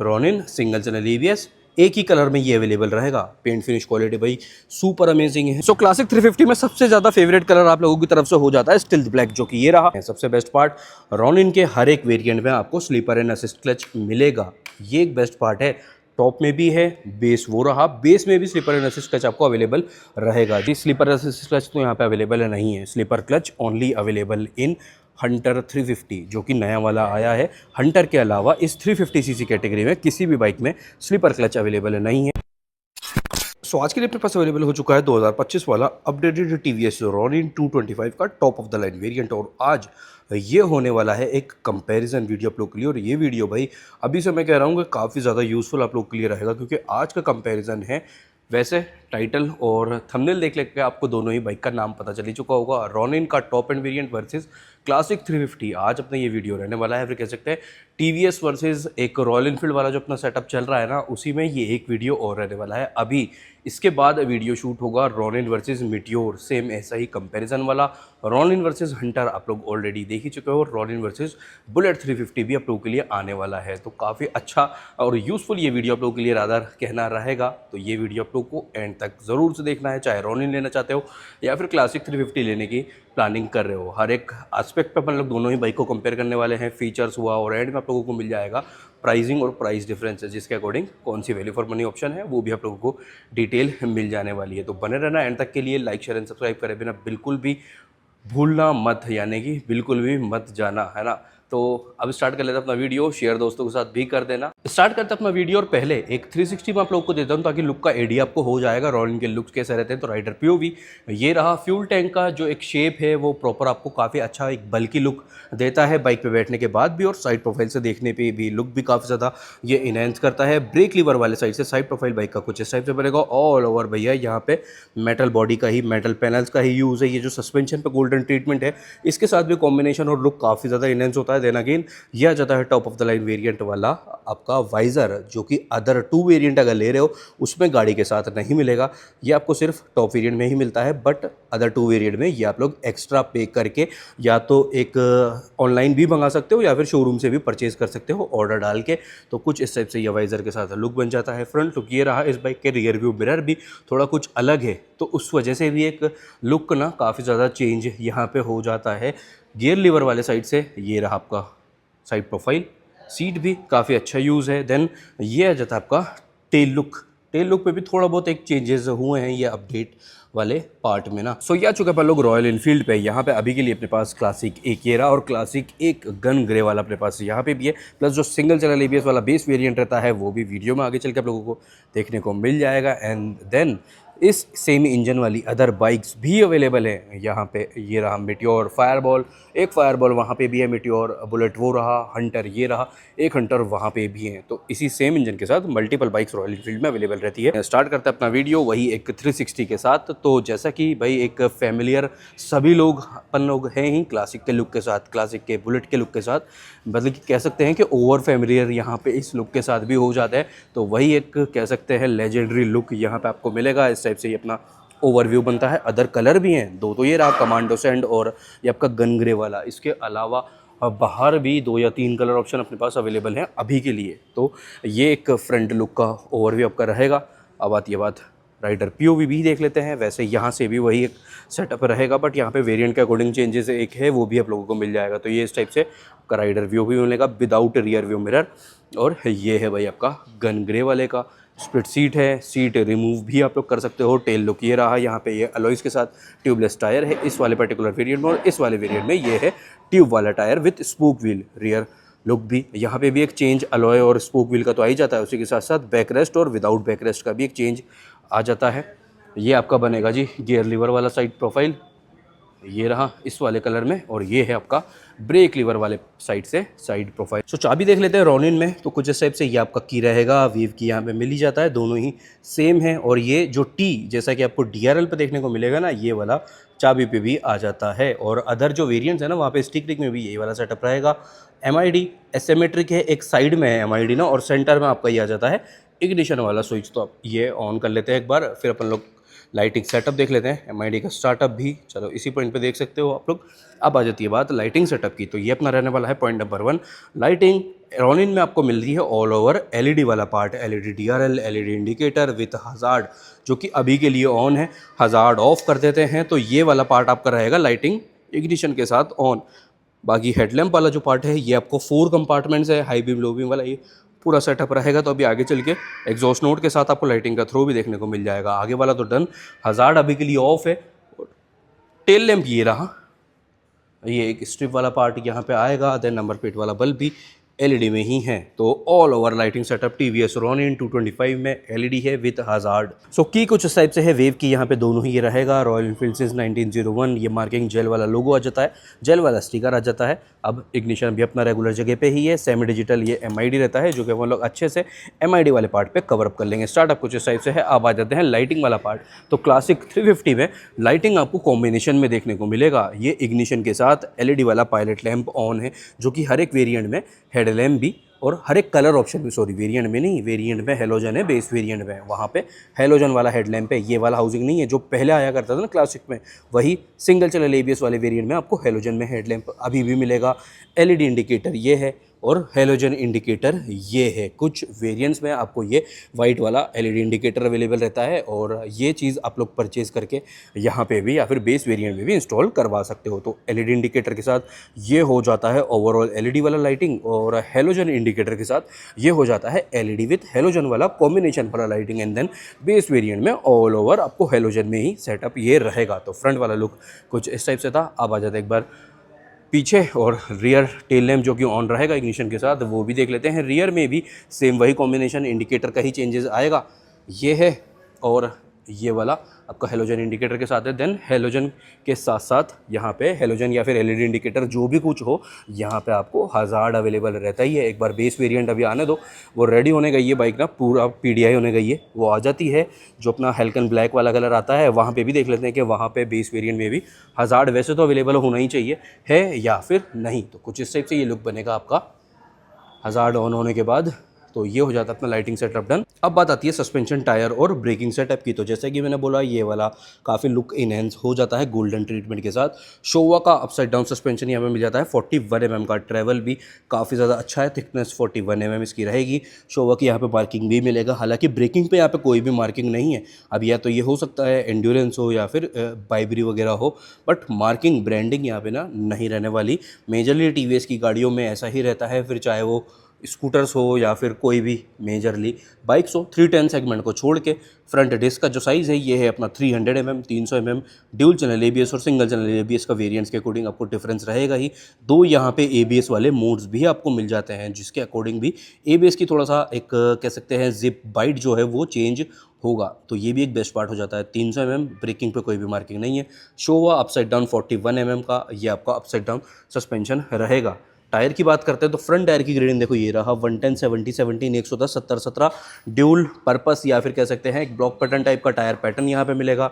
Ronin single channel ABS, एक ही colour में ये अवेलेबल रहेगा। पेंट फिनिश क्वालिटी भाई सुपर अमेजिंग है। सो क्लासिक 350 में सबसे ज्यादा फेवरेट कलर आप लोगों की तरफ से हो जाता है स्टिल्थ ब्लैक, जो कि ये रहा। सबसे बेस्ट पार्ट, रॉनिन के हर एक वेरिएंट में आपको स्लीपर एंड असिस्ट क्लच मिलेगा, ये एक बेस्ट पार्ट है। टॉप में भी है, बेस वो रहा, बेस में भी स्लीपर एंड असिस्ट क्लच आपको अवेलेबल रहेगा जी। स्लीपर असिस्ट क्लच तो यहाँ पे अवेलेबल नहीं है, slipper clutch only available in Hunter 350 जो कि नया वाला आया है। हंटर के अलावा इस 350 सीसी कैटेगरी में किसी भी बाइक में स्लीपर क्लच अवेलेबल नहीं है। सो आज के लिए अपने पास अवेलेबल हो चुका है 2025 वाला अपडेटेड टीवीएस रॉनिन 225 का top of the line variant, और आज ये होने वाला है एक कंपैरिजन वीडियो आप लोग के लिए। और ये वीडियो भाई अभी से मैं कह रहा हूँ कि काफ़ी ज़्यादा यूज़फुल आप लोग के लिए रहेगा, क्योंकि आज का कंपैरिजन है। वैसे टाइटल और थंबनेल देख लेके आपको दोनों ही बाइक का नाम पता चल ही चुका होगा, रॉनिन का top end variant versus classic 350। आज अपना ये वीडियो रहने वाला है, फिर कह सकते हैं टीवीएस वर्सेस एक रॉयल इनफील्ड वाला जो अपना सेटअप चल रहा है ना, उसी में ये एक वीडियो और रहने वाला है। अभी इसके बाद वीडियो शूट होगा रॉनिन वर्सेस मिटियोर, सेम ऐसा ही कंपैरिजन वाला। रॉनिन वर्सेस हंटर आप लोग ऑलरेडी देख ही चुके हो, रॉनिन वर्सेस बुलेट 350 भी आप लोगों के लिए आने वाला है। तो काफ़ी अच्छा और यूज़फुल ये वीडियो आप लोगों के लिए रादर कहना रहेगा। तो ये वीडियो आप लोग को एंड तक ज़रूर से देखना है, चाहे रॉनिन लेना चाहते हो या फिर क्लासिक 350 लेने की प्लानिंग कर रहे हो। हर एक एस्पेक्ट पे अपन लोग दोनों ही बाइक को कंपेयर करने वाले हैं, फीचर्स हुआ, और एंड में आप लोगों को मिल जाएगा प्राइसिंग और प्राइस डिफरेंस, जिसके अकॉर्डिंग कौन सी वैल्यू फॉर मनी ऑप्शन है वो भी आप लोगों को डिटेल मिल जाने वाली है। तो बने रहना एंड तक के लिए, लाइक शेयर एंड सब्सक्राइब करे बिना बिल्कुल भी भूलना मत, यानी कि बिल्कुल भी मत जाना, है ना। तो अब स्टार्ट कर लेते हैं अपना वीडियो, शेयर दोस्तों के साथ भी कर देना। स्टार्ट करते हैं अपना वीडियो, और पहले एक 360 में आप लोग को देता हूँ ताकि लुक का आइडिया आपको हो जाएगा रॉनिन के लुक्स कैसे रहते हैं। तो राइडर पीओवी ये रहा, फ्यूल टैंक का जो एक शेप है वो प्रॉपर आपको काफ़ी अच्छा एक बल्कि लुक देता है बाइक पे बैठने के बाद भी, और साइड प्रोफाइल से देखने पे भी लुक भी काफ़ी ज़्यादा ये इनहेंस करता है। ब्रेक लीवर वाले साइड से साइड प्रोफाइल बाइक का कुछ इस टाइप से बनेगा ऑल ओवर भैया। यहाँ पे मेटल बॉडी का ही, मेटल पैनल्स का ही यूज़ है। ये जो सस्पेंशन पे गोल्डन ट्रीटमेंट है, इसके साथ भी कॉम्बिनेशन और लुक काफ़ी ज़्यादा इनहेंस होता है। देन अगेन ये आ जाता है top of the line variant वाला आपका वाइज़र, जो कि अदर 2 वेरिएंट अगर ले रहे हो उसमें गाड़ी के साथ नहीं मिलेगा, ये आपको सिर्फ टॉप वेरिएंट में ही मिलता है। बट अदर 2 वेरिएंट में ये आप लोग एक्स्ट्रा पे करके या तो एक ऑनलाइन भी मंगा सकते हो या फिर शोरूम से भी परचेज कर सकते हो ऑर्डर डाल के। तो कुछ इस टाइप से ये वाइज़र के साथ लुक बन जाता है। फ्रंट लुक ये रहा, इस बाइक के रियर व्यू मिरर भी थोड़ा कुछ अलग है, तो उस वजह से भी एक लुक ना काफ़ी ज़्यादा चेंज यहाँ पे हो जाता है। गियर लीवर वाले साइड से ये रहा आपका साइड प्रोफाइल, सीट भी काफ़ी अच्छा यूज़ है। देन ये आ जाता है आपका टेल लुक, टेल लुक पे भी थोड़ा बहुत एक चेंजेस हुए हैं ये अपडेट वाले पार्ट में ना। सो ये आ चुका है लोग रॉयल इनफील्ड पे। यहाँ पे अभी के लिए अपने पास क्लासिक एक ये रहा, और क्लासिक एक गन ग्रे वाला अपने पास यहाँ पे भी है, प्लस जो सिंगल चैनल एबीएस वाला बेस वेरिएंट रहता है वो भी वीडियो में आगे चल के आप लोगों को देखने को मिल जाएगा। एंड देन इस सेम इंजन वाली अदर बाइक्स भी अवेलेबल है यहाँ पे। ये रहा मिटियोर, फायरबॉल, एक फायरबॉल वहाँ पे भी है, मिटियोर, बुलेट वो रहा, हंटर ये रहा, एक हंटर वहाँ पे भी है। तो इसी सेम इंजन के साथ मल्टीपल बाइक्स रॉयल इनफील्ड में अवेलेबल रहती है। स्टार्ट करते हैं अपना वीडियो वही एक 360 के साथ। तो जैसा कि भाई एक फैमिलियर सभी लोग अपन लोग हैं ही क्लासिक के लुक के साथ, क्लासिक के बुलेट के लुक के साथ, मतलब कि कह सकते हैं कि ओवर फैमिलियर यहाँ पे इस लुक के साथ भी हो जाता है। तो वही एक कह सकते हैं लेजेंडरी लुक यहाँ पे आपको मिलेगा। इस टाइप से ये अपना ओवरव्यू बनता है। अदर कलर भी हैं दो, तो ये रहा कमांडो सैंड और ये आपका गन ग्रे वाला। इसके अलावा बाहर भी 2 या 3 कलर ऑप्शन अपने पास अवेलेबल हैं अभी के लिए। तो ये एक फ्रंट लुक का ओवरव्यू आपका रहेगा। अब आती है बात राइडर पीओवी भी देख लेते हैं। वैसे यहाँ से भी वही एक सेटअप रहेगा, बट यहाँ पे वेरिएंट के अकॉर्डिंग चेंजेस एक है, वो भी आप लोगों को मिल जाएगा। तो ये इस टाइप से आपका राइडर व्यू भी मिलेगा विदाउट रियर व्यू मिरर, और ये है भाई आपका गन ग्रे वाले का। स्प्लिट सीट है, सीट रिमूव भी आप लोग कर सकते हो। टेल लुक ये रहा, यहाँ पे ये अलॉयज़ के साथ ट्यूबलेस टायर है इस वाले पर्टिकुलर वेरिएंट में, और इस वाले वेरिएंट में ये है ट्यूब वाला tyre with spoke wheel. Rear look भी यहाँ पे भी एक चेंज अलॉय और स्पोक व्हील का तो आ ही जाता है, उसी के साथ साथ बैक रेस्ट और विदाउट बैक रेस्ट का भी एक चेंज आ जाता है। ये आपका बनेगा जी गियर लीवर वाला साइड प्रोफाइल, ये रहा इस वाले कलर में, और ये है आपका ब्रेक लीवर वाले साइड से साइड प्रोफाइल। सो चाबी देख लेते हैं रॉनिन में। तो कुछ इस टाइप से ये आपका की रहेगा, वीव की यहाँ पे मिल ही जाता है, दोनों ही सेम है। और ये जो टी जैसा कि आपको डीआरएल पे देखने को मिलेगा ना, ये वाला चाबी पे भी आ जाता है। और अदर जो वेरिएंट्स है ना, वहाँ पे स्टिक रिग में भी यही वाला सेटअप रहेगा। एमआईडी एसिमेट्रिक है, एक साइड में है एमआईडी ना, और सेंटर में आपका ये आ जाता है इग्निशन वाला स्विच। तो आप ये ऑन कर लेते हैं एक बार, फिर अपन लोग लाइटिंग सेटअप देख लेते हैं, MID का स्टार्टअप भी चलो इसी पॉइंट पे देख सकते हो आप लोग। अब आ जाती है बात लाइटिंग सेटअप की, तो ये अपना रहने वाला है पॉइंट नंबर 1। लाइटिंग रॉनिन में आपको मिल रही है ऑल ओवर LED वाला part, LED DRL, LED indicator with hazard, जो कि अभी के लिए ऑन है। हजार्ड ऑफ कर देते हैं तो ये वाला पार्ट आपका रहेगा लाइटिंग इग्निशन के साथ ऑन। बाकी हेडलैम्प वाला जो पार्ट है ये आपको 4 कंपार्टमेंट्स है, हाई बीम लो बीम वाला ये पूरा सेटअप रहेगा। तो अभी आगे चल के एग्जॉस्ट नोट के साथ आपको लाइटिंग का थ्रो भी देखने को मिल जाएगा। आगे वाला तो डन, हजार्ड अभी के लिए ऑफ है। टेल लैम्प ये रहा, ये एक स्ट्रिप वाला पार्ट यहाँ पे आएगा। देन नंबर प्लेट वाला बल्ब भी LED में ही है। तो all over lighting setup TVS Ronin 225 में LED है विद हजार्ड। सो की कुछ इस टाइप से है। वेव की यहाँ पे दोनों ही ये रहेगा। रॉयल एनफील्ड सिंस 1901 ये मार्किंग जेल वाला लोगो आ जाता है, जेल वाला स्टिकर आ जाता है। अब इग्निशन भी अपना रेगुलर जगह पे ही है। सेमी डिजिटल ये MID रहता है, जो कि हम लोग अच्छे से MID वाले पार्ट पे कवर अप कर लेंगे। स्टार्टअप कुछ इस टाइप से है। अब आ जाते हैं लाइटिंग वाला पार्ट। तो क्लासिक 350 में लाइटिंग आपको कॉम्बिनेशन में देखने को मिलेगा। ये इग्निशन के साथ LED वाला पायलट लैंप ऑन है, जो कि हर एक वेरिएंट में हेड लैम्प भी और हर एक कलर ऑप्शन भी, सॉरी वेरिएंट में नहीं, वेरिएंट में हेलोजन है, बेस वेरिएंट में वहाँ पे हेलोजन वाला हेडलैम्प है। ये वाला हाउसिंग नहीं है जो पहले आया करता था ना क्लासिक में, वही सिंगल चैनल ABS वाले वेरिएंट में आपको हेलोजन में हेडलैम्प अभी भी मिलेगा। LED इंडिकेटर ये है और हेलोजन इंडिकेटर ये है। कुछ वेरिएंट्स में आपको ये वाइट वाला LED इंडिकेटर अवेलेबल रहता है, और ये चीज़ आप लोग परचेज़ करके यहाँ पे भी या फिर बेस वेरिएंट में भी इंस्टॉल करवा सकते हो। तो LED इंडिकेटर के साथ ये हो जाता है ओवरऑल LED वाला लाइटिंग, और हेलोजन इंडिकेटर के साथ ये हो जाता है LED विथ हेलोजन वाला कॉम्बिनेशन वाला lighting. And then base variant में ऑल ओवर आपको हेलोजन में ही सेटअप ये रहेगा। तो फ्रंट वाला लुक कुछ इस टाइप से था। अब आ जाता है एक बार पीछे, और रियर टेल लैम्प जो कि ऑन रहेगा इग्निशन के साथ, वो भी देख लेते हैं। रियर में भी सेम वही कॉम्बिनेशन, इंडिकेटर का ही चेंजेस आएगा। ये है, और ये वाला आपका हेलोजन इंडिकेटर के साथ है। देन हेलोजन के साथ साथ यहाँ पे हेलोजन या फिर LED इंडिकेटर जो भी कुछ हो, यहाँ पे आपको हजार्ड अवेलेबल रहता ही है। एक बार बेस वेरिएंट अभी आने दो, वो रेडी होने गई है बाइक ना, पूरा PDI होने गई है, वो आ जाती है। जो अपना हेल्कन ब्लैक वाला कलर आता है, वहाँ पे भी देख लेते हैं कि वहाँ पे बेस वेरिएंट में भी हजार्ड वैसे तो अवेलेबल होना ही चाहिए, है या फिर नहीं। तो कुछ इस टाइप से ये लुक बनेगा आपका हजार्ड ऑन होने के बाद। तो ये हो जाता है अपना लाइटिंग सेटअप डन। अब बात आती है सस्पेंशन, टायर और ब्रेकिंग सेटअप की। तो जैसे कि मैंने बोला, ये वाला काफ़ी लुक इनहेंस हो जाता है गोल्डन ट्रीटमेंट के साथ। शोवा का अपसाइड डाउन सस्पेंशन यहाँ पे मिल जाता है। 41 mm का ट्रैवल भी काफ़ी ज़्यादा अच्छा है, थिकनेस 41 mm इसकी रहेगी। शोवा की यहाँ पे मार्किंग भी मिलेगा। हालांकि ब्रेकिंग पे यहाँ पे कोई भी मार्किंग नहीं है। अब या तो ये हो सकता है एंड्योरेंस हो या फिर बाइबरी वगैरह हो, बट मार्किंग ब्रांडिंग यहाँ पे ना नहीं रहने वाली। मेजरली TVS की गाड़ियों में ऐसा ही रहता है, फिर चाहे वो स्कूटर्स हो या फिर कोई भी मेजरली बाइक्स हो। 310 सेगमेंट को छोड़ के फ्रंट डिस्क का जो साइज़ है ये है अपना 300 mm, 300 mm। Dual channel ABS और सिंगल चैनल ABS का वेरिएंट्स के अकॉर्डिंग आपको डिफरेंस रहेगा ही। दो यहाँ पे ABS वाले मोड्स भी आपको मिल जाते हैं, जिसके अकॉर्डिंग भी ABS की थोड़ा सा एक कह सकते हैं जिप बाइट जो है वो चेंज होगा। तो ये भी एक बेस्ट पार्ट हो जाता है। 300 mm, ब्रेकिंग पे कोई भी मार्किंग नहीं है। शोवा अपसाइड डाउन 41 mm का ये आपका अपसाइड डाउन सस्पेंशन रहेगा। टायर की बात करते हैं तो फ्रंट टायर की ग्रेडिंग देखो ये रहा 110 70 17 110 70 17। ड्यूल पर्पस या फिर कह सकते हैं एक ब्लॉक पैटर्न टाइप का टायर पैटर्न यहाँ पे मिलेगा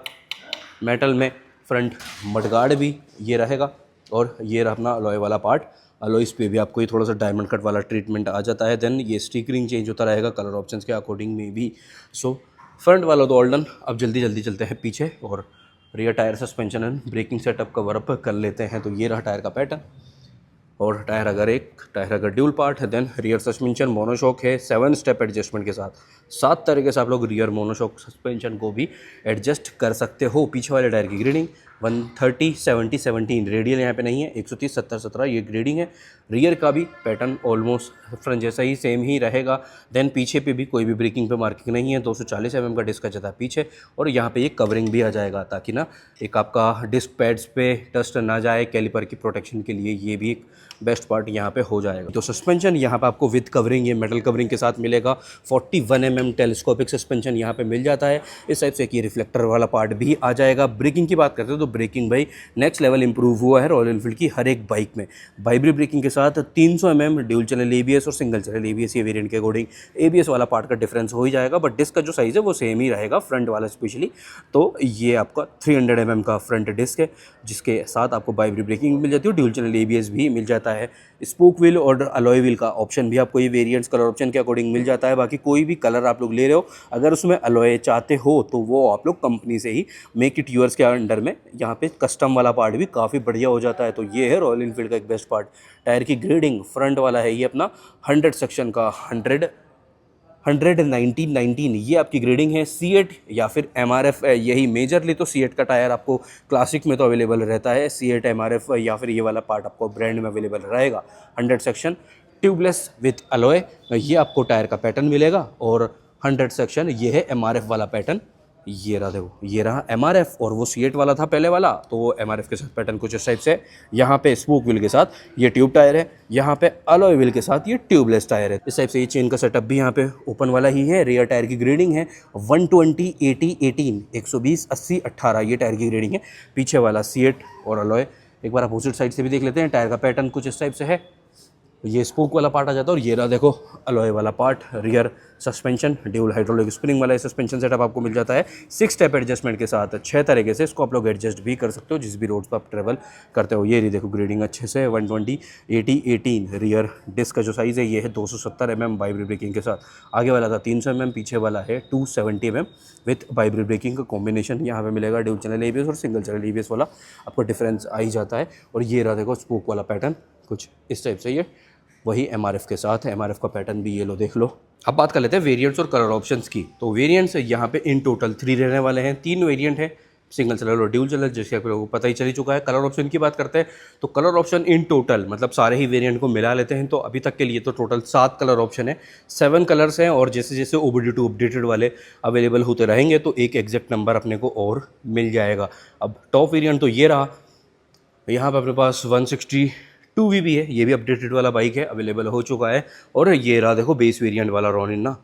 मेटल में। फ्रंट मडगार्ड भी ये रहेगा, और ये रहा अपना अलॉय वाला पार्ट। अलॉयस पे भी आपको ये थोड़ा सा डायमंड कट वाला ट्रीटमेंट आ जाता है। देन ये स्टिकरिंग चेंज होता रहेगा कलर ऑप्शंस के अकॉर्डिंग में भी। सो फ्रंट वाला तो ऑल डन। अब जल्दी जल्दी चलते हैं पीछे और rear tyre suspension and braking setup cover up कर लेते हैं। तो ये रहा टायर का पैटर्न, और टायर अगर ड्यूल पार्ट है। देन रियर सस्पेंशन मोनोशॉक है 7 स्टेप एडजस्टमेंट के साथ। 7 तरीके से आप लोग रियर मोनोशॉक सस्पेंशन को भी एडजस्ट कर सकते हो। पीछे वाले टायर की ग्रेडिंग 130 70 17, रेडियल यहाँ पे नहीं है, 130 70 17 ये ग्रेडिंग है। रियर का भी पैटर्न ऑलमोस्ट फ्रंट जैसा ही सेम ही रहेगा। देन पीछे पे भी कोई भी ब्रेकिंग पे मार्किंग नहीं है। 240 mm का डिस्क आ जाता है पीछे, और यहाँ पे ये कवरिंग भी आ जाएगा ताकि ना एक आपका डिस्क पैड्स पे डस्ट ना जाए। कैलिपर की प्रोटेक्शन के लिए ये भी एक बेस्ट पार्ट यहाँ पे हो जाएगा। तो सस्पेंशन यहाँ पे आपको विद कवरिंग, ये मेटल कवरिंग के साथ मिलेगा। 41 mm टेलीस्कोपिक सस्पेंशन यहाँ पे मिल जाता है। इस टाइप से कि रिफ्लेक्टर वाला पार्ट भी आ जाएगा। ब्रेकिंग की बात करते हैं तो ब्रेकिंग भाई नेक्स्ट लेवल इंप्रूव हुआ है रॉयल एनफील्ड की हर एक बाइक में। वाइब्रेट ब्रेकिंग के साथ 300 mm ड्यूल चैनल एबीएस और सिंगल चैनल एबीएस, ये वेरिएंट के अकॉर्डिंग एबीएस वाला पार्ट का डिफरेंस हो ही जाएगा, बट डिस्क का जो साइज़ है वो सेम ही रहेगा फ्रंट वाला स्पेशली। तो ये आपका 300 mm का फ्रंट डिस्क है, जिसके साथ आपको वाइब्रेट ब्रेकिंग मिल जाती है, ड्यूल चैनल एबीएस भी मिल जाता है। स्पोक व्हील और अलॉय व्हील का ऑप्शन भी आपको ये वेरिएंट्स कलर ऑप्शन के अकॉर्डिंग मिल जाता है। बाकी कोई भी कलर आप लोग ले रहे हो, अगर उसमें अलॉय चाहते हो तो वो आप लोग कंपनी से ही मेक इट यूअर्स के अंडर में यहाँ पे कस्टम वाला पार्ट भी काफ़ी बढ़िया हो जाता है। तो ये है रॉयल एनफील्ड का एक बेस्ट पार्ट। टायर की ग्रेडिंग फ्रंट वाला है ये अपना 100 सेक्शन का 119 ये आपकी ग्रेडिंग है। C8 या फिर MRF है, यही मेजरली तो C8 का टायर आपको क्लासिक में तो अवेलेबल रहता है। C8 MRF या फिर ये वाला पार्ट आपको ब्रांड में अवेलेबल रहेगा। 100 सेक्शन ट्यूबलेस विथ अलॉय, ये आपको टायर का पैटर्न मिलेगा। और 100 सेक्शन ये है MRF वाला पैटर्न, ये रहा देखो, ये रहा MRF, और वो C8 वाला था पहले वाला, तो वो MRF के साथ पैटर्न कुछ इस टाइप से। यहाँ पे स्पोक व्हील के साथ ये ट्यूब टायर है, यहाँ पे अलॉय व्हील के साथ ये ट्यूबलेस टायर है। इस टाइप से ये चेन का सेटअप भी यहाँ पे ओपन वाला ही है। रियर टायर की ग्रेडिंग है 120 80 18 120 80 18, ये टायर की ग्रेडिंग है। पीछे वाला C8 और अलॉय। एक बार अपोजिट साइड से भी देख लेते हैं। टायर का पैटर्न कुछ इस टाइप से है, ये स्पोक वाला पार्ट आ जाता है, और ये रहा देखो अलॉय वाला part. Rear suspension dual hydraulic spring वाला सस्पेंशन सेटअप आपको मिल जाता है 6 स्टेप एडजस्टमेंट के साथ। 6 तरीके से इसको आप लोग एडजस्ट भी कर सकते हो जिस भी रोड्स पर आप ट्रेवल करते हो। ये रही देखो ग्रेडिंग अच्छे से 120 80 18। रियर डिस्क का जो साइज़ है ये है 270 mm वाइब्रेट ब्रेकिंग के साथ। आगे वाला था 300 mm, पीछे वाला है 270 mm विथ वाइब्रेट ब्रेकिंग का कॉम्बिनेशन यहाँ पे मिलेगा। ड्यूल चैनल एबीएस और सिंगल चैनल एबीएस वाला आपको डिफरेंस आ ही जाता है। और ये रहा देखो स्पोक वाला पैटर्न कुछ इस टाइप से, ये वही MRF के साथ है। MRF का पैटर्न भी ये लो देख लो। अब बात कर लेते हैं वेरिएंट्स और कलर ऑप्शंस की। तो वेरिएंट्स यहाँ पे इन टोटल 3 रहने वाले हैं। 3 वेरिएंट है, सिंगल चैनल और ड्यूल चैनल, जैसे आप लोगों को पता ही चल चुका है। कलर ऑप्शन की बात करते हैं तो कलर ऑप्शन इन टोटल मतलब सारे ही वेरिएंट को मिला लेते हैं तो अभी तक के लिए तो टोटल 7 कलर ऑप्शन है, 7 कलर्स हैं। और जैसे जैसे OBD2 अपडेटेड वाले अवेलेबल होते रहेंगे तो एक एग्जैक्ट नंबर अपने को और मिल जाएगा। अब टॉप वेरिएंट तो ये रहा, यहाँ पर अपने पास 162V भी है, ये भी अपडेटेड वाला बाइक है, अवेलेबल हो चुका है। और ये रहा देखो बेस वेरिएंट वाला रॉनिन ना।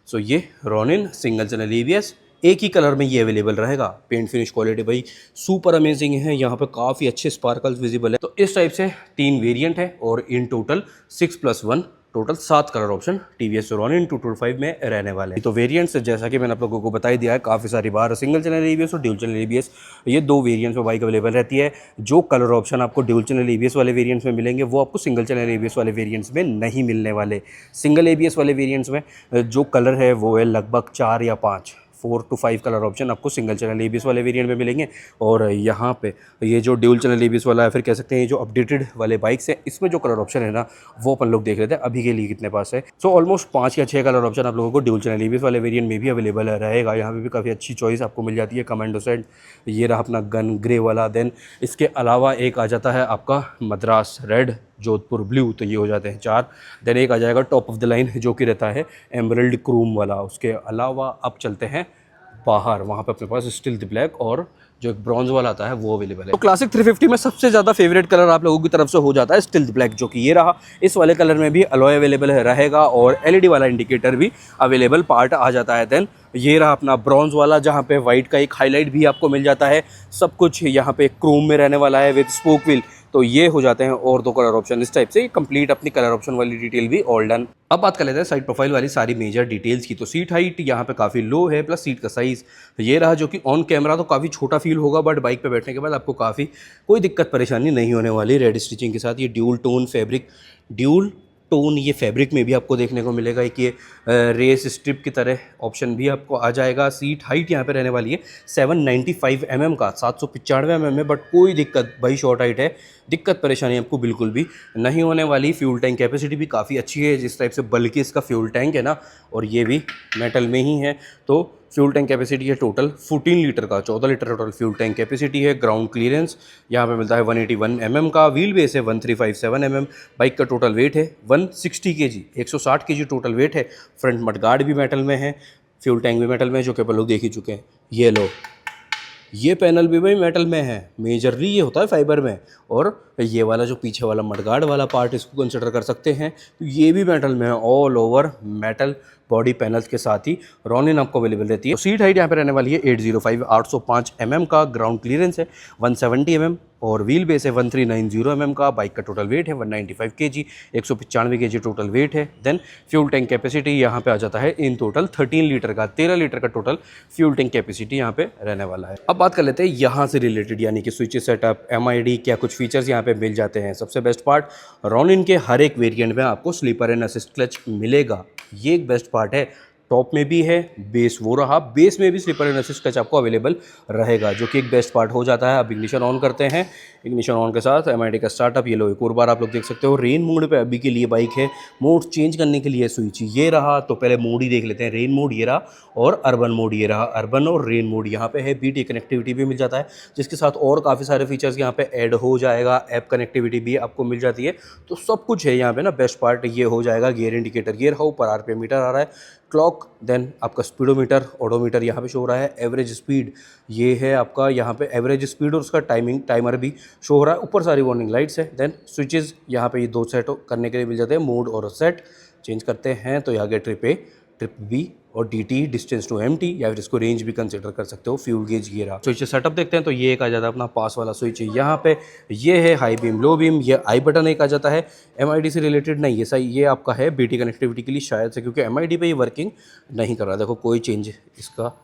सो ये रॉनिन सिंगल चैनल एबीएस, एक ही कलर में ये अवेलेबल रहेगा। पेंट फिनिश क्वालिटी भाई सुपर अमेजिंग है, यहाँ पे काफ़ी अच्छे स्पार्कल्स विजिबल है। तो इस टाइप से 3 वेरिएंट है और in total 6+1 total 7 colour option TVS Ronin 225 में रहने वाले हैं। तो वेरिएंट्स जैसा कि मैंने आप लोगों को बता ही दिया है काफ़ी सारी बार, सिंगल चैनल एबीएस और ड्यूल चैनल एबीएस, ये 2 वेरिएंट्स में बाइक अवेलेबल रहती है। जो कलर ऑप्शन आपको ड्यूल चैनल एबीएस वाले वेरिएंट्स में मिलेंगे वो आपको सिंगल चैनल एबीएस वाले वेरिएंट्स में नहीं मिलने वाले। सिंगल एबीएस वाले वेरिएंट्स में जो कलर है वो है लगभग 4 या 5, 4 to 5 कलर ऑप्शन आपको सिंगल चैनल एबीएस वाले वेरिएंट में मिलेंगे। और यहाँ पे ये जो ड्यूल चैनल एबीएस वाला है, फिर कह सकते हैं जो अपडेटेड वाले बाइक्स हैं, इसमें जो कलर ऑप्शन है ना वो अपन लोग देख लेते हैं अभी के लिए कितने पास है। सो ऑलमोस्ट 5 या 6 कलर ऑप्शन आप लोगों को ड्यूल चैनल एबीएस वाले वेरिएंट में भी अवेलेबल रहेगा। यहाँ पे भी काफ़ी अच्छी चॉइस आपको मिल जाती है। कमांडो सेट, ये रहा अपना गन ग्रे वाला। देन इसके अलावा एक आ जाता है आपका मद्रास रेड, जोधपुर ब्लू, तो ये हो जाते हैं 4। देन एक आ जाएगा टॉप ऑफ द लाइन जो कि रहता है एमरल्ड क्रूम वाला। उसके अलावा अब चलते हैं बाहर, वहाँ पे अपने पास स्टिल द ब्लैक और जो एक ब्रॉन्ज वाला आता है वो अवेलेबल है। तो क्लासिक 350 में सबसे ज़्यादा फेवरेट कलर आप लोगों की तरफ से हो जाता है स्टिल द ब्लैक, जो कि ये रहा। इस वाले कलर में भी अलॉय अवेलेबल रहेगा और LED वाला इंडिकेटर भी अवेलेबल पार्ट आ जाता है। देन ये रहा अपना ब्रॉन्ज वाला, जहाँ पे वाइट का एक हाईलाइट भी आपको मिल जाता है। सब कुछ यहाँ पे क्रोम में रहने वाला है विद स्पोक व्हील। तो ये हो जाते हैं और 2 कलर ऑप्शन। इस टाइप से कंप्लीट अपनी कलर ऑप्शन वाली डिटेल भी ऑल डन। अब बात कर लेते हैं साइड प्रोफाइल वाली सारी मेजर डिटेल्स की। तो सीट हाइट यहाँ पे काफ़ी लो है, प्लस सीट का साइज़ ये रहा, जो कि ऑन कैमरा तो काफ़ी छोटा फील होगा, बट बाइक पे बैठने के बाद आपको काफ़ी कोई दिक्कत परेशानी नहीं होने वाली। रेड स्टिचिंग के साथ ये ड्यूल टोन ये फैब्रिक में भी आपको देखने को मिलेगा। एक ये रेस स्ट्रिप की तरह ऑप्शन भी आपको आ जाएगा। सीट हाइट यहाँ पे रहने वाली है 795 mm का, 795 mm है, बट कोई दिक्कत भाई शॉर्ट हाइट है, दिक्कत परेशानी आपको बिल्कुल भी नहीं होने वाली। फ्यूल टैंक कैपेसिटी भी काफ़ी अच्छी है, जिस टाइप से बल्कि इसका फ्यूल टैंक है ना, और ये भी मेटल में ही है। तो फ्यूल टैंक कैपेसिटी है टोटल 14 लीटर का, 14 litre total fuel tank capacity है। ग्राउंड क्लियरेंस यहाँ पे मिलता है 181 mm का। व्हील बेस है 1357 mm। बाइक का टोटल वेट है 160 kg, 160 kg टोटल वेट है। फ्रंट मडगार्ड भी मेटल में है, फ्यूल टैंक भी मेटल में है, जो कि अपन लोग देख ही चुके हैं। ये लो ये पैनल भी भाई मेटल में है, मेजरली ये होता है फाइबर में। और ये वाला जो पीछे वाला मडगार्ड वाला पार्ट इसको कंसिडर कर सकते हैं, तो ये भी मेटल में है, all over metal body panels के साथ ही रॉनिन आपको अवेलेबल रहती है। तो सीट हाइट यहाँ पे रहने वाली है 805 805 mm का, ग्राउंड क्लियरेंस है 170 mm और व्हील बेस है 1390 mm का। बाइक का टोटल वेट है 195 kg, 195 kg टोटल वेट है। देन फ्यूल टैंक कैपेसिटी यहाँ पे आ जाता है इन टोटल 13 लीटर का, 13 लीटर का टोटल फ्यूल टैंक कैपेसिटी यहाँ पे रहने वाला है। अब बात कर लेते हैं यहाँ से रिलेटेड, यानी कि स्विच सेटअप, MID, क्या कुछ फीचर्स यहाँ पे मिल जाते हैं। सबसे बेस्ट पार्ट, रॉनिन के हर एक वेरिएंट में आपको स्लीपर एंड असिस्ट क्लच मिलेगा, ये एक बेस्ट पार्ट है। टॉप में भी है, बेस वो रहा, बेस में भी स्लीपर एंड असिस्ट क्लच आपको अवेलेबल रहेगा, जो कि एक बेस्ट पार्ट हो जाता है। अब इग्निशन ऑन करते हैं, इग्निशन ऑन के साथ MID का स्टार्टअप, ये लो एक और बार आप लोग देख सकते हो। रेन मोड पे अभी के लिए बाइक है, मोड चेंज करने के लिए स्विच ये रहा। तो पहले मोड ही देख लेते हैं, रेन मोड ये रहा और अर्बन मोड ये रहा। अर्बन और रेन मोड यहाँ पे है, BT कनेक्टिविटी भी मिल जाता है, जिसके साथ और काफ़ी सारे फीचर्स यहाँ पे ऐड हो जाएगा। ऐप कनेक्टिविटी भी आपको मिल जाती है, तो सब कुछ है यहाँ पे ना। बेस्ट पार्ट ये हो जाएगा, गियर इंडिकेटर ये रहा, ऊपर RPM मीटर आ रहा है, क्लॉक, देन आपका स्पीडोमीटर, ओडोमीटर यहाँ पे शो हो रहा है, एवरेज स्पीड ये है आपका यहाँ पे एवरेज स्पीड, और उसका टाइमर भी शो हो रहा है। ऊपर सारी वार्निंग लाइट्स है। देन स्विचेस यहाँ पे ये 2 सेट करने के लिए मिल जाते हैं, मोड और सेट। चेंज करते हैं तो यहाँ गया ट्रिप A, ट्रिप B और DT, डिस्टेंस टू MT, या फिर इसको रेंज भी कंसिडर कर सकते हो। फ्यूल गेज ये रहा। स्विच सेटअप देखते हैं तो ये एक आ जाता है अपना पास वाला स्विच यहाँ पे, ये है हाई बीम लो बीम, ये आई बटन एक आ जाता है। MID से रिलेटेड नहीं, ये सही, ये आपका है BT कनेक्टिविटी के लिए शायद से, क्योंकि MID पे ये वर्किंग नहीं कर रहा। देखो कोई चेंज इसका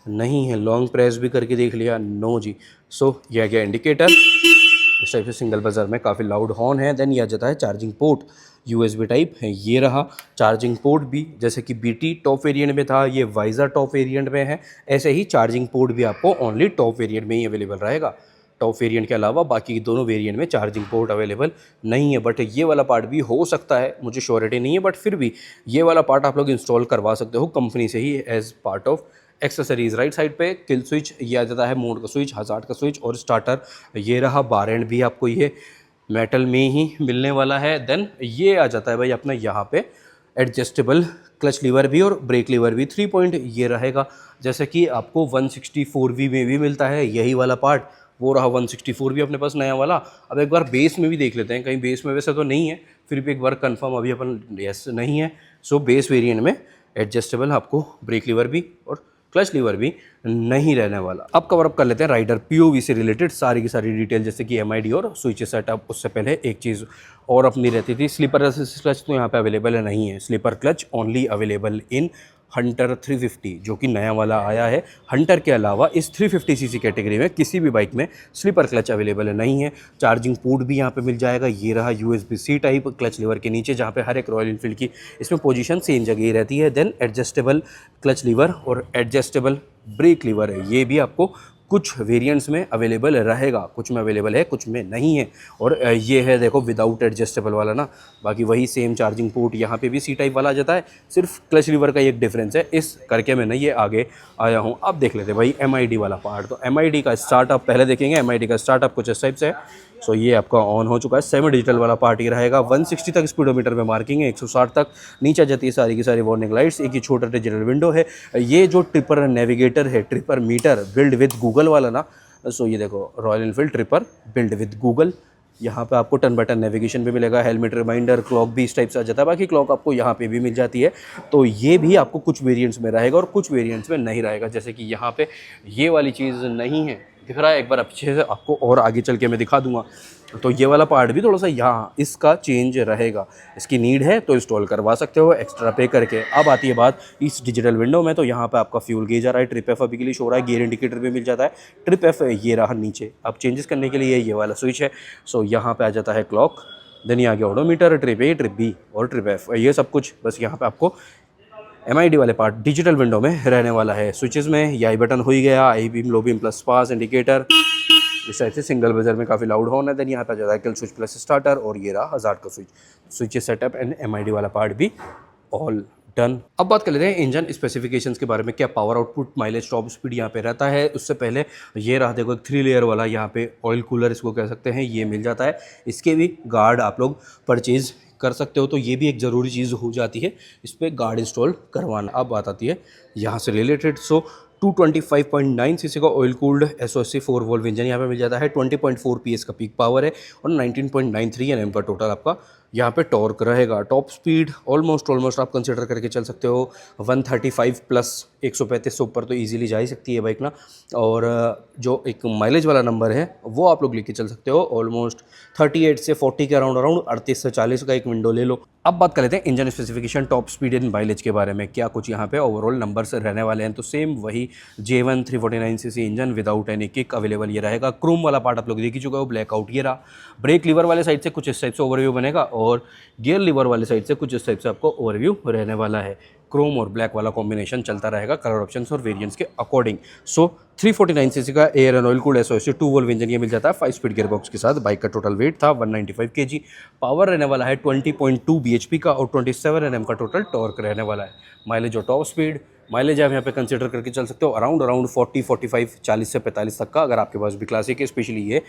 नहीं है, लॉन्ग प्रेस भी करके देख लिया, नो जी। सो ये आ गया इंडिकेटर, इस टाइप से सिंगल बजर में काफ़ी लाउड हॉर्न है। देन ये आ जाता है चार्जिंग पोर्ट, USB टाइप है, ये रहा चार्जिंग पोर्ट भी, जैसे कि BT टॉप वेरिएंट में था, ये वाइजर टॉप वेरिएंट में है, ऐसे ही चार्जिंग पोर्ट भी आपको ओनली टॉप वेरिएंट में ही अवेलेबल रहेगा। टॉप वेरिएंट के अलावा बाकी दोनों वेरिएंट में चार्जिंग पोर्ट अवेलेबल नहीं है। बट ये वाला पार्ट भी हो सकता है, मुझे श्योरिटी नहीं है, बट फिर भी ये वाला पार्ट आप लोग इंस्टॉल करवा सकते हो कंपनी से ही as part of accessories. Right side पे किल स्विच ये आ जाता है, मोड का स्विच, हजार्ड का स्विच और स्टार्टर ये रहा। बार एंड भी आपको ये मेटल में ही मिलने वाला है। देन ये आ जाता है भाई अपना यहाँ पे एडजस्टेबल क्लच लीवर भी और ब्रेक लीवर भी, 3 पॉइंट ये रहेगा, जैसे कि आपको 164V में भी मिलता है यही वाला पार्ट। वो रहा 164 भी अपने पास नया वाला। अब एक बार बेस में भी देख लेते हैं, कहीं बेस में वैसे तो नहीं है, फिर भी एक बार कंफर्म अभी अपन यस नहीं है। सो बेस वेरिएंट में एडजस्टेबल आपको ब्रेक लीवर भी और क्लच लीवर भी नहीं रहने वाला। अब कवर अप कर लेते हैं राइडर POV से रिलेटेड सारी की सारी डिटेल, जैसे कि MID और स्विच सेटअप। उससे पहले एक चीज़ और अपनी रहती थी, स्लीपर असिस्ट क्लच तो यहाँ पे अवेलेबल नहीं है। Slipper clutch only available in Hunter 350, जो कि नया वाला आया है। हंटर के अलावा इस 350cc कैटेगरी में किसी भी बाइक में स्लीपर क्लच अवेलेबल नहीं है। चार्जिंग पोर्ट भी यहाँ पे मिल जाएगा, ये रहा USB-C टाइप क्लच लीवर के नीचे, जहाँ पे हर एक रॉयल इनफील्ड की इसमें पोजीशन सेम जगह ही रहती है। देन एडजस्टेबल क्लच लीवर और एडजस्टेबल ब्रेक लीवर है, ये भी आपको कुछ वेरिएंट्स में अवेलेबल रहेगा, कुछ में अवेलेबल है, कुछ में नहीं है। और ये है देखो विदाउट एडजस्टेबल वाला ना, बाकी वही सेम चार्जिंग पोर्ट यहाँ पे भी C टाइप वाला आ जाता है, सिर्फ क्लच लीवर का एक डिफरेंस है। इस करके मैं ये आगे आया हूँ। अब देख लेते हैं भाई MID वाला पार्ट। तो MID का स्टार्टअप पहले देखेंगे। MID का स्टार्टअप कुछ इस टाइप से है। सो ये आपका ऑन हो चुका है। सेमी डिजिटल वाला पार्ट ये रहेगा। 160 तक स्पीडोमीटर में मार्किंग है, 160 तक नीचे जाती है सारी की सारी वार्निंग लाइट्स। एक ही छोटा डिजिटल विंडो है। ये जो ट्रिपर नेविगेटर है, tripper meter build with Google वाला ना, सो ये देखो Royal Enfield tripper build with Google. यहाँ पे आपको टर्न बाय टर्न नेविगेशन भी मिलेगा, हेलमेट रिमाइंडर, क्लॉक भी इस टाइप से आ जाता है। बाकी क्लॉक आपको यहाँ पे भी मिल जाती है। तो ये भी आपको कुछ वेरिएंट्स में रहेगा और कुछ वेरिएंट्स में नहीं रहेगा, जैसे कि यहाँ पे ये वाली चीज़ नहीं है, दिख रहा है। एक बार अच्छे से आपको और आगे चल के मैं दिखा दूंगा। तो ये वाला पार्ट भी थोड़ा सा यहाँ इसका चेंज रहेगा। इसकी नीड है तो इंस्टॉल करवा सकते हो एक्स्ट्रा पे करके। अब आती है बात इस डिजिटल विंडो में। तो यहाँ पे आपका फ्यूल गेज आ रहा है, ट्रिप F अभी के लिए शो हो रहा है, गियर इंडिकेटर भी मिल जाता है। ट्रिप F ये रहा नीचे। अब चेंजेस करने के लिए ये वाला स्विच है। सो यहाँ पे आ जाता है क्लॉक, देन ये आ गया odometer, trip A, trip B और ट्रिप F, ये सब कुछ बस यहाँ पे आपको MID वाले पार्ट डिजिटल विंडो में रहने वाला है। स्विचेस में ये आई बटन हो ही गया, आई beam, low beam plus past, indicator, इस टाइप से सिंगल बजर में काफ़ी लाउड हॉर्न है। देन यहाँ पे आ जाता है किल स्विच प्लस स्टार्टर और ये रहा हजार्ड का स्विच सेटअप एंड MID वाला पार्ट भी ऑल डन। अब बात कर लेते हैं इंजन स्पेसिफिकेशंस के बारे में। क्या power output, mileage, top speed यहाँ पे रहता है। उससे पहले ये रहा देखो एक 3 लेयर वाला यहाँ पे ऑयल कूलर इसको कह सकते हैं, ये मिल जाता है। इसके भी गार्ड आप लोग परचेज कर सकते हो, तो ये भी एक ज़रूरी चीज़ हो जाती है इस पर गार्ड इंस्टॉल करवाना। अब बात आती है यहाँ से रिलेटेड। सो 225.9 सीसी का oil cooled SOC 4 valve engine यहाँ पे मिल जाता है। 20.4 पीएस का पीक पावर है और 19.93 एनएम का टोटल आपका यहाँ पे टॉर्क रहेगा। टॉप स्पीड ऑलमोस्ट आप कंसिडर करके चल सकते हो 135 प्लस 135 से ऊपर तो इजीली जा ही सकती है बाइक ना। और जो एक माइलेज वाला नंबर है वो आप लोग लेके चल सकते हो ऑलमोस्ट 38 से 40 के अराउंड 38 से 40 का एक विंडो ले लो। अब बात कर लेते हैं engine specification, top speed and mileage के बारे में, क्या कुछ यहाँ पे ओवरऑल नंबर्स रहने वाले हैं। तो सेम वही J1 349 CC engine without any kick available ये रहेगा। क्रोम वाला पार्ट आप लोग देख ही चुके हो, ब्लैकआउट ये रहा। ब्रेक लीवर वाले साइड से कुछ इस टाइप से ओवरव्यू बनेगा और गियर लीवर वाले साइड से कुछ इस टाइप से आपको ओवरव्यू रहने वाला है। क्रोम और ब्लैक वाला कॉम्बिनेशन चलता रहेगा कलर ऑप्शंस और वेरिएंट्स के अकॉर्डिंग। सो 349 सीसी का air and oil cooled SOC 2 valve engine ये मिल जाता है 5 स्पीड गियर बॉक्स के साथ। बाइक का टोटल वेट था 195 kg। पावर रहने वाला है 20.2 bhp का और 27 एनएम का टोटल टॉर्क रहने वाला है। माइलेज और टॉप स्पीड, माइलेज आप यहाँ पे कंसिडर करके चल सकते हो अराउंड 40 45 40 से 45 तक का। अगर आपके पास भी क्लासिक है, स्पेशली ये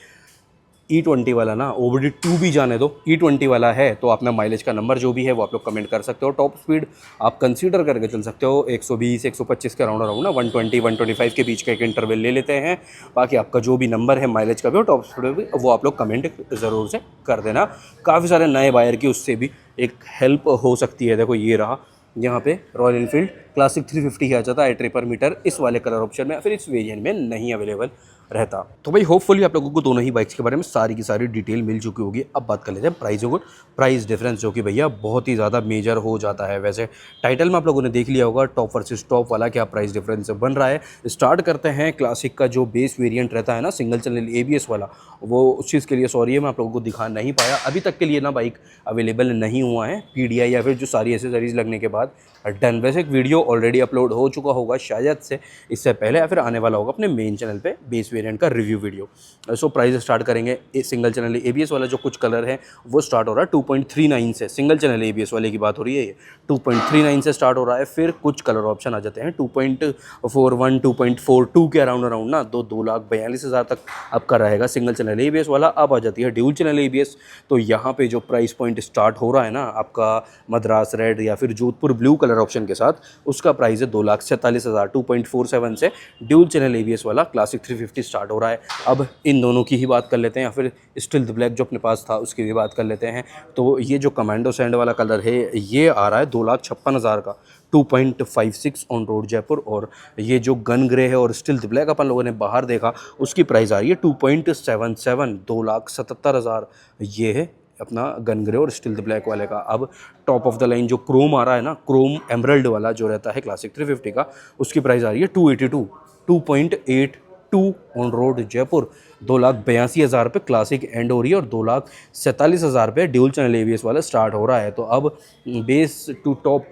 E20 वाला ना, OBD2 भी जाने दो, E20 वाला है तो अपना माइलेज का नंबर जो भी है वो आप लोग कमेंट कर सकते हो। टॉप स्पीड आप कंसीडर करके चल सकते हो 120 125 के अराउंड ना 120 125 के बीच का एक इंटरवल ले लेते हैं। बाकी आपका जो भी नंबर है माइलेज का भी और टॉप स्पीड भी वो आप लोग कमेंट ज़रूर से कर देना। काफ़ी सारे नए बायर की उससे भी एक हेल्प हो सकती है। देखो ये रहा यहाँ पे रॉयल एनफील्ड क्लासिक 350 आ जाता है ट्रिप पर मीटर इस वाले कलर ऑप्शन में, फिर इस वेरिएंट में नहीं अवेलेबल रहता। तो भाई होपफुली आप लोगों को दोनों ही बाइक्स के बारे में सारी की सारी डिटेल मिल चुकी होगी। अब बात कर लेते हैं प्राइसों को। प्राइस डिफरेंस जो कि भैया बहुत ही ज़्यादा मेजर हो जाता है। वैसे टाइटल में आप लोगों ने देख लिया होगा टॉप वर्सेस टॉप वाला क्या प्राइस डिफरेंस बन रहा है। स्टार्ट करते हैं क्लासिक का जो बेस वेरिएंट रहता है ना सिंगल चैनल ABS वाला, वो उस चीज़ के लिए सॉरी है मैं आप लोगों को दिखा नहीं पाया अभी तक के लिए ना, बाइक अवेलेबल नहीं हुआ है PDI या फिर जो सारी एसेसरीज लगने के बाद डन। वैसे एक वीडियो ऑलरेडी अपलोड हो चुका होगा शायद से इससे पहले या फिर आने वाला होगा अपने मेन चैनल पे बेस वेरिएंट का review video. So price start करेंगे सिंगल चैनल ABS वाला जो कुछ कलर है वो स्टार्ट हो रहा है 2.39 से। सिंगल चैनल ABS वाले की बात हो रही है, ये 2.39 से स्टार्ट हो रहा है। फिर कुछ कलर ऑप्शन आ जाते हैं 2.41 2.42 के अराउंड ना 2,42,000 तक आपका रहेगा सिंगल चैनल ABS वाला। अब आ जाती है ड्यूल चैनल ABS। तो यहाँ पे जो प्राइस पॉइंट स्टार्ट हो रहा है ना आपका मद्रास रेड या फिर जोधपुर ब्लू कलर ऑप्शन के साथ, उसका प्राइस है 2,47,000। 2.47 से ड्यूल चैनल ABS वाला क्लासिक 350 स्टार्ट हो रहा है। अब इन दोनों की ही बात कर लेते हैं या फिर स्टिल्थ ब्लैक जो अपने पास था उसकी भी बात कर लेते हैं। तो ये जो कमांडो सैंड वाला कलर है ये आ रहा है 2,56,000 का 2.56 ऑन रोड जयपुर। और ये जो गन ग्रे है और स्टिल्थ ब्लैक अपन लोगों ने बाहर देखा उसकी प्राइस आ रही है 2.77 2,77,000। ये है अपना गन ग्रे और स्टिल्थ ब्लैक वाले का। अब टॉप ऑफ द लाइन जो क्रोम आ रहा है ना, क्रोम एमरल्ड वाला जो रहता है क्लासिक 350 का, उसकी प्राइस आ रही है 282 ऑन रोड जयपुर। 2,82,000 रुपये क्लासिक एंड हो रही है और 2,47,000 रुपये ड्यूल चैनल ABS वाला स्टार्ट हो रहा है। तो अब बेस टू टॉप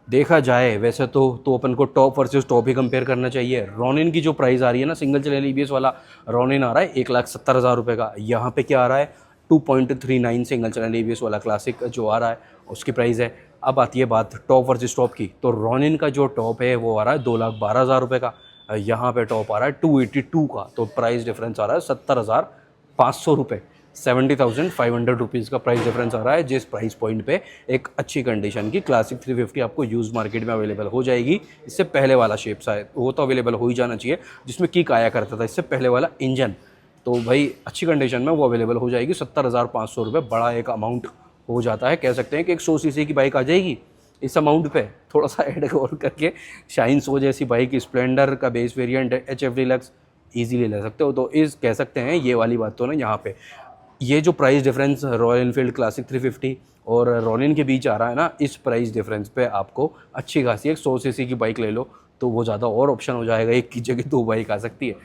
देखा जाए वैसे तो अपन को टॉप वर्सेस टॉप ही कंपेयर करना चाहिए। रॉनिन की जो प्राइस आ रही है ना सिंगल चैनल ABS वाला रॉनिन आ रहा है 1,70,000 रुपये का। यहाँ पे क्या आ रहा है 2.39 सिंगल चैनल ABS वाला क्लासिक जो आ रहा है उसकी प्राइस है। अब आती है बात टॉप वर्सेस टॉप की, तो रॉनिन का जो टॉप है वो आ रहा है 2,12,000 रुपये का। यहाँ पे टॉप आ रहा है 282 का। तो प्राइस डिफरेंस आ रहा है 70,500 रुपये, 70,500 रुपीज़ का प्राइस डिफरेंस आ रहा है। जिस प्राइस पॉइंट पे एक अच्छी कंडीशन की क्लासिक 350 आपको यूज़ मार्केट में अवेलेबल हो जाएगी। इससे पहले वाला शेप शायद वो तो अवेलेबल हो ही जाना चाहिए जिसमें किक आया करता था, इससे पहले वाला इंजन। तो भाई अच्छी कंडीशन में वो अवेलेबल हो जाएगी। 70,500 रुपये बड़ा एक अमाउंट हो जाता है। कह सकते हैं कि एक 100 सीसी की बाइक आ जाएगी इस अमाउंट पे। थोड़ा सा ऐड और करके शाइन 100 जैसी बाइक, स्प्लेंडर का base variant HF deluxe easily ले सकते हो। तो इस कह सकते हैं ये वाली बात तो ना यहाँ पे ये जो price difference royal Enfield classic 350 और रॉनिन के बीच आ रहा है ना, इस प्राइस डिफरेंस पे आपको अच्छी खासी एक 100 सीसी की बाइक ले लो तो वो ज़्यादा और ऑप्शन हो जाएगा, एक की जगह 2 बाइक आ सकती है।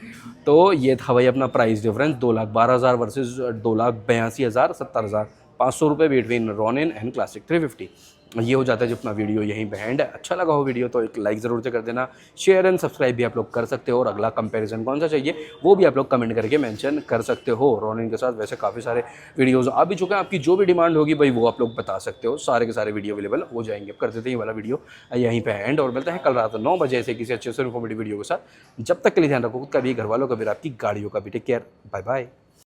तो ये था भाई अपना प्राइस डिफरेंस 2,12,000 वर्सेस 2,82,000, 70,500 रुपये बिटवीन रॉनिन एंड क्लासिक 350। ये हो जाता है जो अपना वीडियो यहीं पे एंड। अच्छा लगा हो वीडियो तो एक लाइक ज़रूर से कर देना, शेयर एंड सब्सक्राइब भी आप लोग कर सकते हो। और अगला कंपैरिजन कौन सा चाहिए वो भी आप लोग कमेंट करके मेंशन कर सकते हो। रॉनिन के साथ वैसे काफ़ी सारे वीडियोज़ आ भी चुके हैं, आपकी जो भी डिमांड होगी भाई वो आप लोग बता सकते हो। सारे के सारे वीडियो अवेलेबल हो जाएंगे। अब कर देते हैं ये वाला वीडियो यहीं पे एंड और मिलते हैं कल रात 9 बजे ऐसे किसी अच्छे से इन्फॉर्मेटिव वीडियो के साथ। जब तक के लिए ध्यान रखो खुद का भी, घर वालों का भी, आपकी गाड़ियों का भी। Take care, bye bye.